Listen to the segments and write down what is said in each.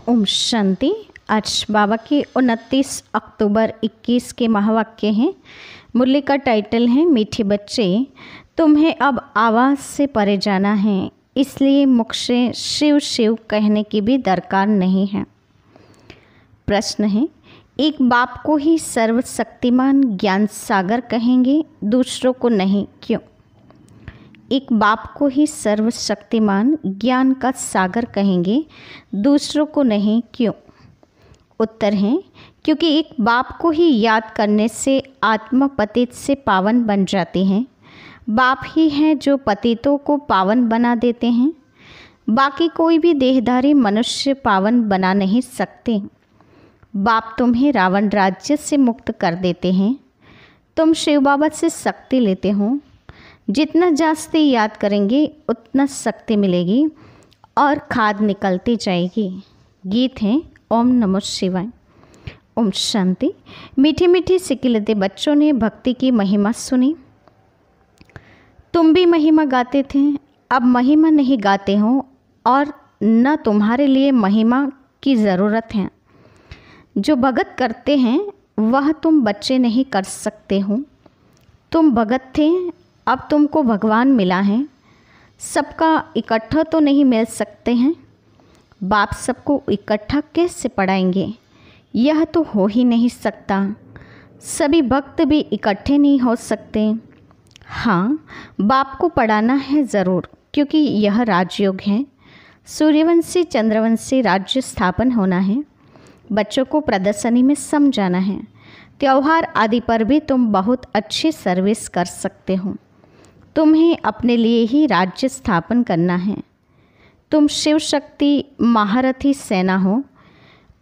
ओम शांति। आज बाबा के 29 अक्टूबर 21 के महावाक्य हैं। मुरली का टाइटल है मीठे बच्चे, तुम्हें अब आवाज़ से परे जाना है, इसलिए मुख से शिव शिव कहने की भी दरकार नहीं है। प्रश्न है, एक बाप को ही सर्वशक्तिमान ज्ञान सागर कहेंगे, दूसरों को नहीं, क्यों? एक बाप को ही सर्वशक्तिमान ज्ञान का सागर कहेंगे, दूसरों को नहीं, क्यों? उत्तर है, क्योंकि एक बाप को ही याद करने से आत्मा पतित से पावन बन जाती है। बाप ही हैं जो पतितों को पावन बना देते हैं। बाकी कोई भी देहधारी मनुष्य पावन बना नहीं सकते। बाप तुम्हें रावण राज्य से मुक्त कर देते हैं। तुम शिव बाबा से शक्ति लेते हो। जितना जास्ती याद करेंगे उतना शक्ति मिलेगी और खाद निकलती जाएगी। गीत है ओम नमः शिवाय। ओम शांति। मीठी मीठी सिकिलते बच्चों ने भक्ति की महिमा सुनी। तुम भी महिमा गाते थे, अब महिमा नहीं गाते हो और न तुम्हारे लिए महिमा की ज़रूरत है। जो भगत करते हैं वह तुम बच्चे नहीं कर सकते हो। तुम भगत थे, अब तुमको भगवान मिला है। सबका इकट्ठा तो नहीं मिल सकते हैं। बाप सबको इकट्ठा कैसे पढ़ाएंगे? यह तो हो ही नहीं सकता। सभी भक्त भी इकट्ठे नहीं हो सकते। हाँ, बाप को पढ़ाना है ज़रूर, क्योंकि यह राजयोग है। सूर्यवंशी चंद्रवंशी राज्य स्थापन होना है। बच्चों को प्रदर्शनी में समझाना है। त्यौहार आदि पर भी तुम बहुत अच्छी सर्विस कर सकते हो। तुम्हें अपने लिए ही राज्य स्थापन करना है। तुम शिव शक्ति महारथी सेना हो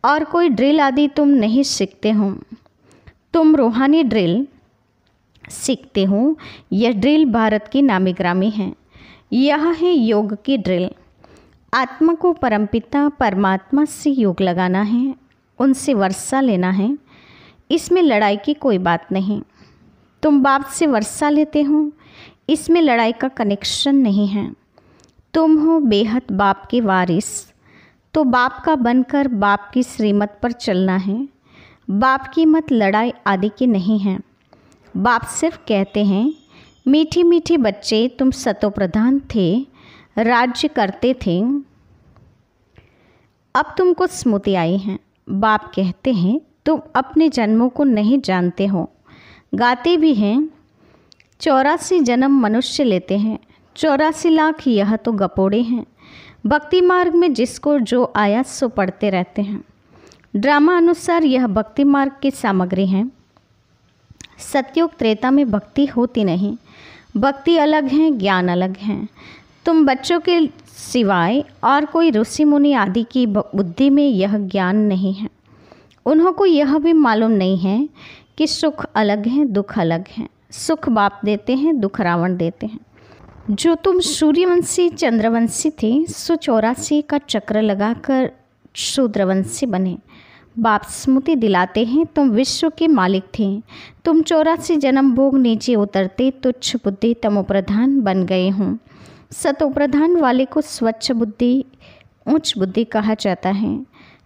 और कोई ड्रिल आदि तुम नहीं सीखते हो। तुम रूहानी ड्रिल सीखते हो। यह ड्रिल भारत की नामी ग्रामी है। यह है योग की ड्रिल। आत्मा को परमपिता परमात्मा से योग लगाना है, उनसे वर्षा लेना है। इसमें लड़ाई की कोई बात नहीं। तुम बाप से वर्षा लेते हो, इसमें लड़ाई का कनेक्शन नहीं है। तुम हो बेहद बाप के वारिस, तो बाप का बनकर बाप की श्रीमत पर चलना है। बाप की मत लड़ाई आदि की नहीं है। बाप सिर्फ कहते हैं, मीठी मीठी बच्चे, तुम सतोप्रधान थे, राज्य करते थे, अब तुमको स्मृति आई है। बाप कहते हैं, तुम अपने जन्मों को नहीं जानते हो। गाते भी हैं, 84 जन्म मनुष्य लेते हैं, 84 लाख यह तो गपोड़े हैं। भक्ति मार्ग में जिसको जो आया सो पढ़ते रहते हैं। ड्रामा अनुसार यह भक्ति मार्ग की सामग्री है। सतयुग त्रेता में भक्ति होती नहीं। भक्ति अलग है, ज्ञान अलग है। तुम बच्चों के सिवाय और कोई ऋषि मुनि आदि की बुद्धि में यह ज्ञान नहीं है। उन्हों को यह भी मालूम नहीं है कि सुख अलग है, दुख अलग है। सुख बाप देते हैं, दुख रावण देते हैं। जो तुम सूर्यवंशी चंद्रवंशी थे, सो 84 का चक्र लगाकर शूद्रवंशी बने। बाप स्मृति दिलाते हैं, तुम विश्व के मालिक थे। तुम 84 जन्म भोग नीचे उतरते तुच्छ बुद्धि तमोप्रधान बन गए हों। सतोप्रधान वाले को स्वच्छ बुद्धि उच्च बुद्धि कहा जाता है।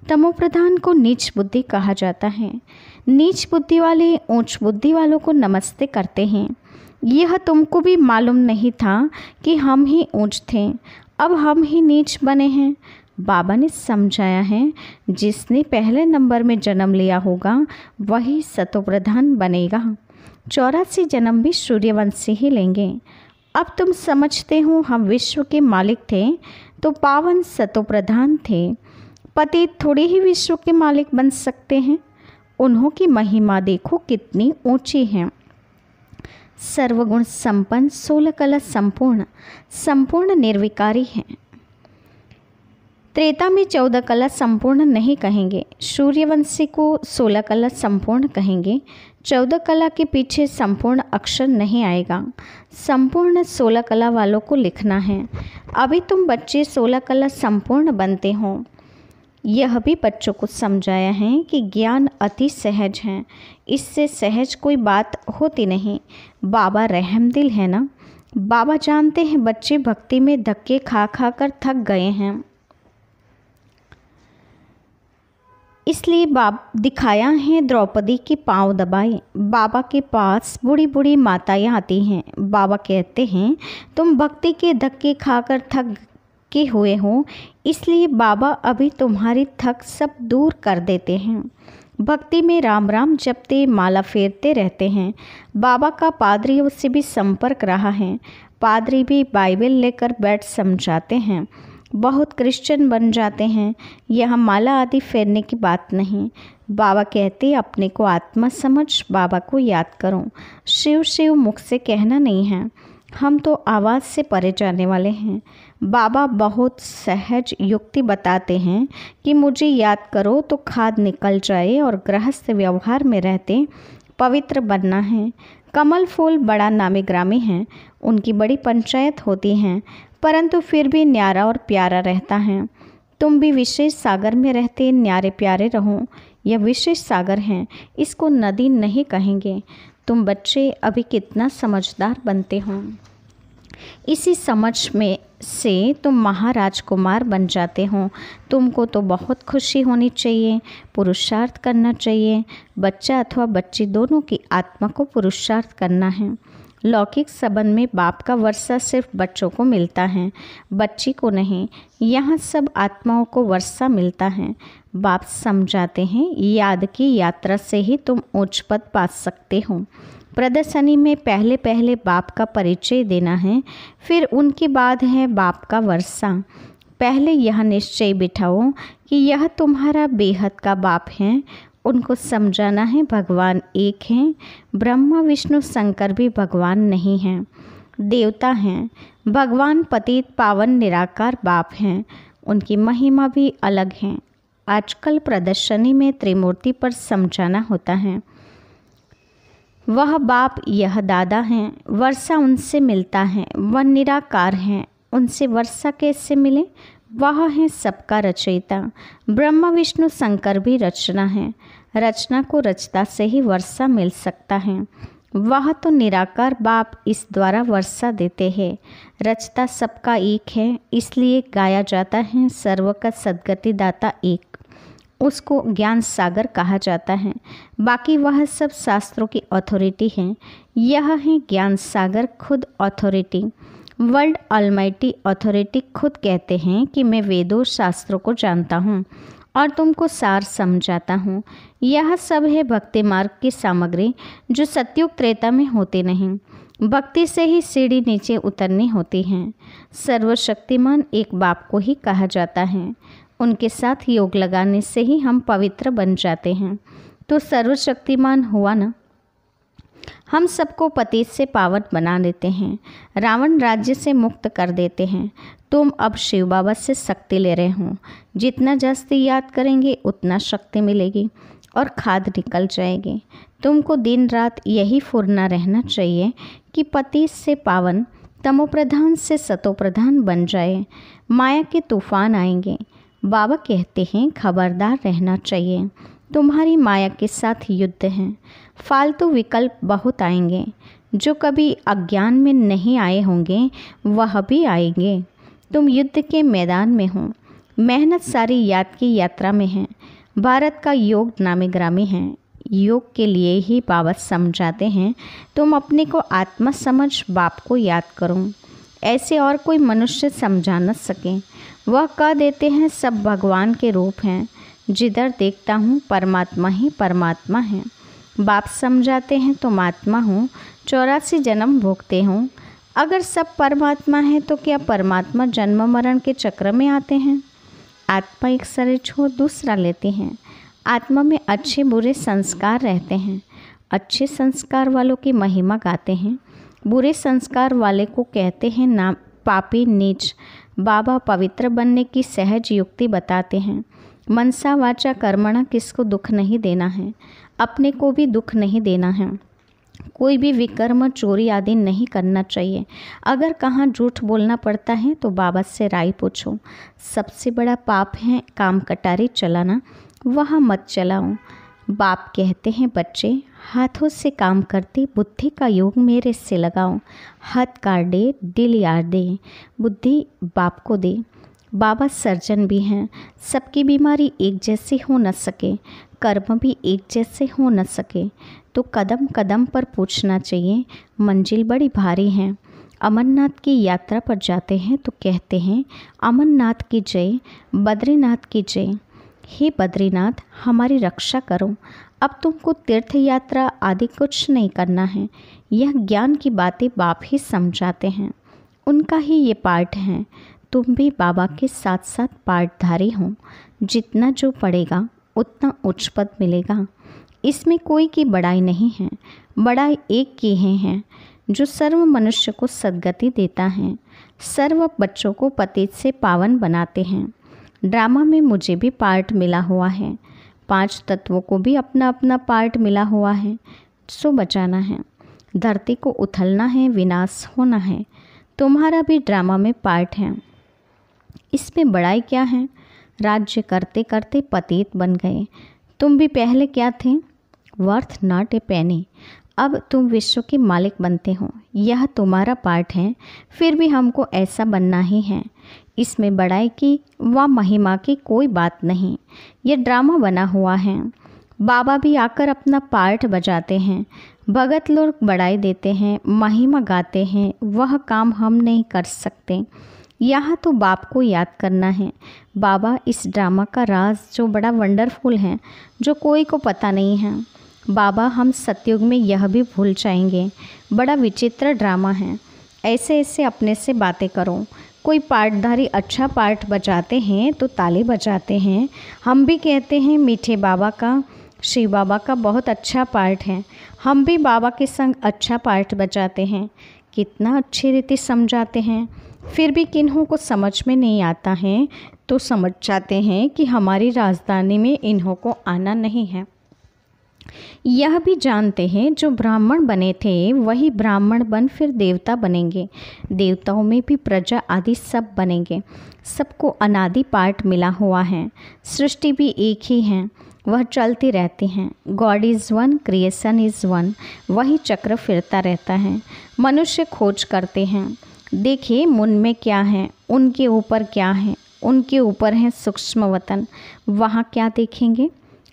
तमोप्रधान को नीच बुद्धि कहा जाता है। नीच बुद्धि वाले ऊंच बुद्धि वालों को नमस्ते करते हैं। यह तुमको भी मालूम नहीं था कि हम ही ऊंच थे, अब हम ही नीच बने हैं। बाबा ने समझाया है, जिसने पहले नंबर में जन्म लिया होगा वही सतोप्रधान बनेगा। 84 जन्म भी सूर्यवंशी ही लेंगे। अब तुम समझते हो, हम विश्व के मालिक थे तो पावन सतोप्रधान थे। पति थोड़े ही विश्व के मालिक बन सकते हैं। उन्हों की महिमा देखो कितनी ऊंची है। सर्वगुण संपन्न, 16 कला संपूर्ण, संपूर्ण निर्विकारी है। त्रेता में 14 कला संपूर्ण नहीं कहेंगे। सूर्यवंशी को 16 कला संपूर्ण कहेंगे। 14 कला के पीछे संपूर्ण अक्षर नहीं आएगा। संपूर्ण 16 कला वालों को लिखना है। अभी तुम बच्चे 16 कला संपूर्ण बनते हो। यह भी बच्चों को समझाया है कि ज्ञान अति सहज है, इससे सहज कोई बात होती नहीं। बाबा रहमदिल है ना। बाबा जानते हैं बच्चे भक्ति में धक्के खा खा कर थक गए हैं। इसलिए दिखाया है द्रौपदी के पांव दबाए। बाबा के पास बूढ़ी बूढ़ी माताएं आती हैं। बाबा कहते हैं तुम भक्ति के धक्के खाकर थक के हुए हो, इसलिए बाबा अभी तुम्हारी थक सब दूर कर देते हैं। भक्ति में राम राम जपते माला फेरते रहते हैं। बाबा का पादरियों से भी संपर्क रहा है। पादरी भी बाइबल लेकर बैठ समझाते हैं। बहुत क्रिश्चियन बन जाते हैं। यह माला आदि फेरने की बात नहीं। बाबा कहते अपने को आत्मा समझ बाबा को याद करो। शिव शिव मुख से कहना नहीं है, हम तो आवाज़ से परे जाने वाले हैं। बाबा बहुत सहज युक्ति बताते हैं कि मुझे याद करो तो खाद निकल जाए और गृहस्थ व्यवहार में रहते पवित्र बनना है। कमल फूल बड़ा नामी ग्रामी है, उनकी बड़ी पंचायत होती है, परंतु फिर भी न्यारा और प्यारा रहता है। तुम भी विशेष सागर में रहते न्यारे प्यारे रहो। यह विशेष सागर है, इसको नदी नहीं कहेंगे। तुम बच्चे अभी कितना समझदार बनते हो। इसी समझ में से तुम महाराजकुमार बन जाते हो। तुमको तो बहुत खुशी होनी चाहिए, पुरुषार्थ करना चाहिए। बच्चा अथवा बच्ची दोनों की आत्मा को पुरुषार्थ करना है। लौकिक संबंध में बाप का वर्षा सिर्फ बच्चों को मिलता है, बच्ची को नहीं। यहाँ सब आत्माओं को वर्षा मिलता है। बाप समझाते हैं याद की यात्रा से ही तुम उच्च पद पा सकते हो। प्रदर्शनी में पहले पहले बाप का परिचय देना है, फिर उनके बाद है बाप का वर्षा। पहले यह निश्चय बिठाओ कि यह तुम्हारा बेहद का बाप है। उनको समझाना है भगवान एक हैं, ब्रह्मा विष्णु शंकर भी भगवान नहीं हैं, देवता हैं। भगवान पतित पावन निराकार बाप हैं, उनकी महिमा भी अलग है। आजकल प्रदर्शनी में त्रिमूर्ति पर समझाना होता है। वह बाप यह दादा हैं, वर्षा उनसे मिलता है। वह निराकार हैं, उनसे वर्षा कैसे मिले? वह है सबका रचयिता। ब्रह्मा विष्णु शंकर भी रचना है, रचना को रचता से ही वर्षा मिल सकता है। वह तो निराकार बाप इस द्वारा वर्षा देते हैं। रचता सबका एक है, इसलिए गाया जाता है सर्व का सद्गति दाता एक। उसको ज्ञान सागर कहा जाता है। बाकी वह सब शास्त्रों की अथॉरिटी है। यह है ज्ञान सागर खुद अथॉरिटी। वर्ल्ड ऑलमाइटी अथॉरिटी खुद कहते हैं कि मैं वेदों शास्त्रों को जानता हूँ और तुमको सार समझाता हूँ। यह सब है भक्ति मार्ग की सामग्री जो सतयुग त्रेता में होती नहीं। भक्ति से ही सीढ़ी नीचे उतरनी होती है। सर्वशक्तिमान एक बाप को ही कहा जाता है। उनके साथ योग लगाने से ही हम पवित्र बन जाते हैं। तो सर्वशक्तिमान हुआ ना। हम सबको पतित से पावन बना देते हैं, रावण राज्य से मुक्त कर देते हैं। तुम अब शिव बाबा से शक्ति ले रहे हो। जितना जास्ती याद करेंगे उतना शक्ति मिलेगी और खाद निकल जाएगी। तुमको दिन रात यही फुरना रहना चाहिए कि पतित से पावन, तमोप्रधान से सतोप्रधान बन जाए। माया के तूफान आएंगे। बाबा कहते हैं खबरदार रहना चाहिए, तुम्हारी माया के साथ युद्ध है। फालतू विकल्प बहुत आएंगे। जो कभी अज्ञान में नहीं आए होंगे वह भी आएंगे। तुम युद्ध के मैदान में हो। मेहनत सारी याद की यात्रा में है। भारत का योग नामी ग्रामी है। योग के लिए ही बाबा समझाते हैं तुम अपने को आत्मा समझ बाप को याद करो। ऐसे और कोई मनुष्य समझा न सके। वह कह देते हैं सब भगवान के रूप हैं। जिधर देखता हूँ परमात्मा ही परमात्मा है। बाप समझाते हैं तुम आत्मा हो, 84 जन्म भोगते हो। अगर सब परमात्मा है तो क्या परमात्मा जन्म मरण के चक्र में आते हैं? आत्मा एक शरीर छोड़ दूसरा लेते हैं। आत्मा में अच्छे बुरे संस्कार रहते हैं। अच्छे संस्कार वालों की महिमा गाते हैं, बुरे संस्कार वाले को कहते हैं नाम पापी नीच। बाबा पवित्र बनने की सहज युक्ति बताते हैं। मनसा वाचा कर्मणा किसको दुख नहीं देना है, अपने को भी दुख नहीं देना है। कोई भी विकर्म चोरी आदि नहीं करना चाहिए। अगर कहाँ झूठ बोलना पड़ता है तो बाबा से राय पूछो। सबसे बड़ा पाप है काम कटारी चलाना, वह मत चलाओ। बाप कहते हैं बच्चे हाथों से काम करते बुद्धि का योग मेरे से लगाओ। हाथ काट दे दिल यार दे, बुद्धि बाप को दे। बाबा सर्जन भी हैं। सबकी बीमारी एक जैसी हो न सके, कर्म भी एक जैसे हो न सके, तो कदम कदम पर पूछना चाहिए, मंजिल बड़ी भारी है। अमरनाथ की यात्रा पर जाते हैं तो कहते हैं, अमरनाथ की जय, बद्रीनाथ की जय। हे बद्रीनाथ, हमारी रक्षा करो। अब तुमको तीर्थ यात्रा आदि कुछ नहीं करना है। यह ज्ञान की बातें बाप ही समझाते हैं, उनका ही ये पाठ है। तुम भी बाबा के साथ साथ पाठधारी हो। जितना जो पढ़ेगा उतना उच्च पद मिलेगा। इसमें कोई की बड़ाई नहीं है, बड़ाई एक की है जो सर्व मनुष्य को सद्गति देता है, सर्व बच्चों को पतित से पावन बनाते हैं। ड्रामा में मुझे भी पार्ट मिला हुआ है, 5 तत्वों को भी अपना अपना पार्ट मिला हुआ है। सो बचाना है, धरती को उथलना है, विनाश होना है। तुम्हारा भी ड्रामा में पार्ट है। इसमें बड़ाई क्या है? राज्य करते करते पतित बन गए। तुम भी पहले क्या थे? वर्थ नॉट ए पेनी। अब तुम विश्व के मालिक बनते हो। यह तुम्हारा पार्ट है। फिर भी हमको ऐसा बनना ही है। इसमें बड़ाई की व महिमा की कोई बात नहीं। ये ड्रामा बना हुआ है। बाबा भी आकर अपना पार्ट बजाते हैं। भगत लोग बड़ाई देते हैं, महिमा गाते हैं। वह काम हम नहीं कर सकते। यहाँ तो बाप को याद करना है। बाबा इस ड्रामा का राज जो बड़ा वंडरफुल है, जो कोई को पता नहीं है। बाबा हम सतयुग में यह भी भूल जाएंगे। बड़ा विचित्र ड्रामा है। ऐसे ऐसे अपने से बातें करो। कोई पार्टधारी अच्छा पार्ट बजाते हैं तो ताली बजाते हैं। हम भी कहते हैं मीठे बाबा का, शिव बाबा का बहुत अच्छा पार्ट है। हम भी बाबा के संग अच्छा पार्ट बजाते हैं। कितना अच्छी रीति समझाते हैं। फिर भी किन्हों को समझ में नहीं आता है तो समझ जाते हैं कि हमारी राजधानी में इन्हों को आना नहीं है। यह भी जानते हैं जो ब्राह्मण बने थे वही ब्राह्मण बन फिर देवता बनेंगे। देवताओं में भी प्रजा आदि सब बनेंगे। सबको अनादि पाठ मिला हुआ है। सृष्टि भी एक ही है, वह चलती रहती हैं। God is one, creation is one. वही चक्र फिरता रहता है। मनुष्य खोज करते हैं। देखिए मन में क्या है, उनके ऊपर क्या है। उनके ऊपर है सूक्ष्म वतन। वहाँ क्या देखेंगे?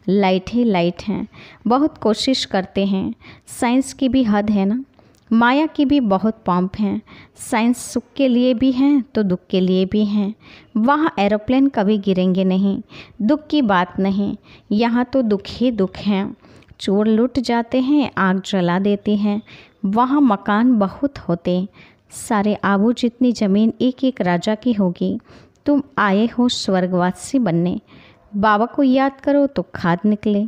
लाइट ही लाइट है। बहुत कोशिश करते हैं। साइंस की भी हद है ना। माया की भी बहुत पंप हैं। साइंस सुख के लिए भी हैं तो दुख के लिए भी हैं। वहाँ एरोप्लेन कभी गिरेंगे नहीं। दुख की बात नहीं। यहाँ तो दुख ही दुख हैं। चोर लुट जाते हैं, आग जला देते हैं। वहाँ मकान बहुत होते। सारे आबू जितनी ज़मीन एक एक राजा की होगी। तुम आए हो स्वर्गवासी बनने। बाबा को याद करो तो खाद निकले।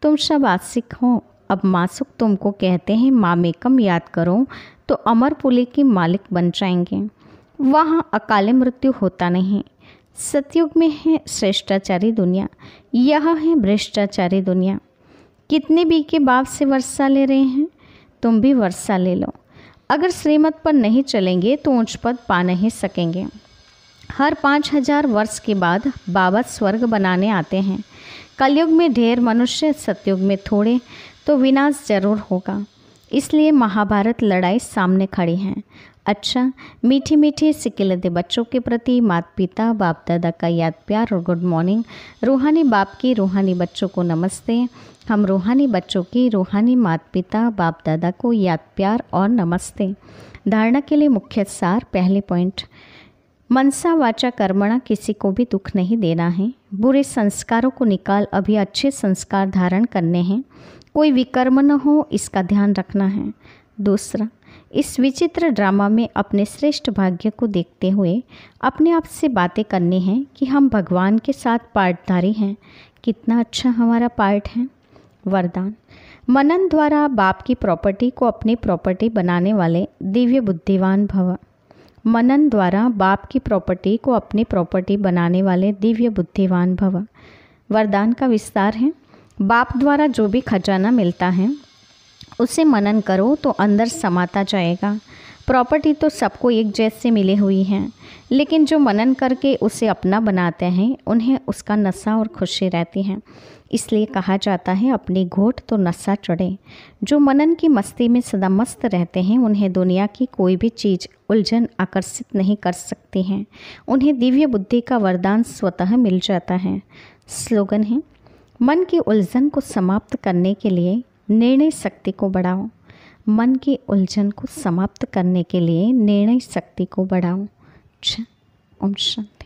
तुम सब आशिक हो। अब मासुक तुमको कहते हैं मामेकम याद करो तो अमरपुरी के मालिक बन जाएंगे। वहाँ अकाले मृत्यु होता नहीं। सतयुग में है श्रेष्ठाचारी दुनिया, यह है भ्रष्टाचारी दुनिया। कितने बी के बाप से वर्षा ले रहे हैं? तुम भी वर्षा ले लो। अगर श्रीमत पर नहीं चलेंगे तो उच्च पद पा नहीं सकेंगे। हर 5000 वर्ष के बाद बाबा स्वर्ग बनाने आते हैं। कलयुग में ढेर मनुष्य, सतयुग में थोड़े, तो विनाश जरूर होगा। इसलिए महाभारत लड़ाई सामने खड़ी है। अच्छा, मीठी मीठी सिकिलते बच्चों के प्रति माता पिता बाप दादा का याद प्यार और गुड मॉर्निंग। रूहानी बाप की रूहानी बच्चों को नमस्ते। हम रूहानी बच्चों की रूहानी माता पिता बाप दादा को याद प्यार और नमस्ते। धारणा के लिए मुख्य सार। पहले पॉइंट, मनसा वाचा कर्मणा, किसी को भी दुख नहीं देना है। बुरे संस्कारों को निकाल अभी अच्छे संस्कार धारण करने हैं। कोई विकर्म न हो, इसका ध्यान रखना है। दूसरा, इस विचित्र ड्रामा में अपने श्रेष्ठ भाग्य को देखते हुए अपने आप से बातें करनी हैं कि हम भगवान के साथ पार्टधारी हैं। कितना अच्छा हमारा पार्ट है। वरदान, मनन द्वारा बाप की प्रॉपर्टी को अपनी प्रॉपर्टी बनाने वाले दिव्य बुद्धिवान भव। मनन द्वारा बाप की प्रॉपर्टी को अपनी प्रॉपर्टी बनाने वाले दिव्य बुद्धिवान भव। वरदान का विस्तार है। बाप द्वारा जो भी खजाना मिलता है उसे मनन करो तो अंदर समाता जाएगा। प्रॉपर्टी तो सबको एक जैसे मिली हुई हैं, लेकिन जो मनन करके उसे अपना बनाते हैं उन्हें उसका नशा और खुशी रहती है। इसलिए कहा जाता है अपनी घोट तो नशा चढ़े। जो मनन की मस्ती में सदा मस्त रहते हैं उन्हें दुनिया की कोई भी चीज़ उलझन आकर्षित नहीं कर सकती हैं। उन्हें दिव्य बुद्धि का वरदान स्वतः मिल जाता है। स्लोगन है, मन की उलझन को समाप्त करने के लिए निर्णय शक्ति को बढ़ाओ। मन की उलझन को समाप्त करने के लिए निर्णय शक्ति को बढ़ाओ। ओम शांति।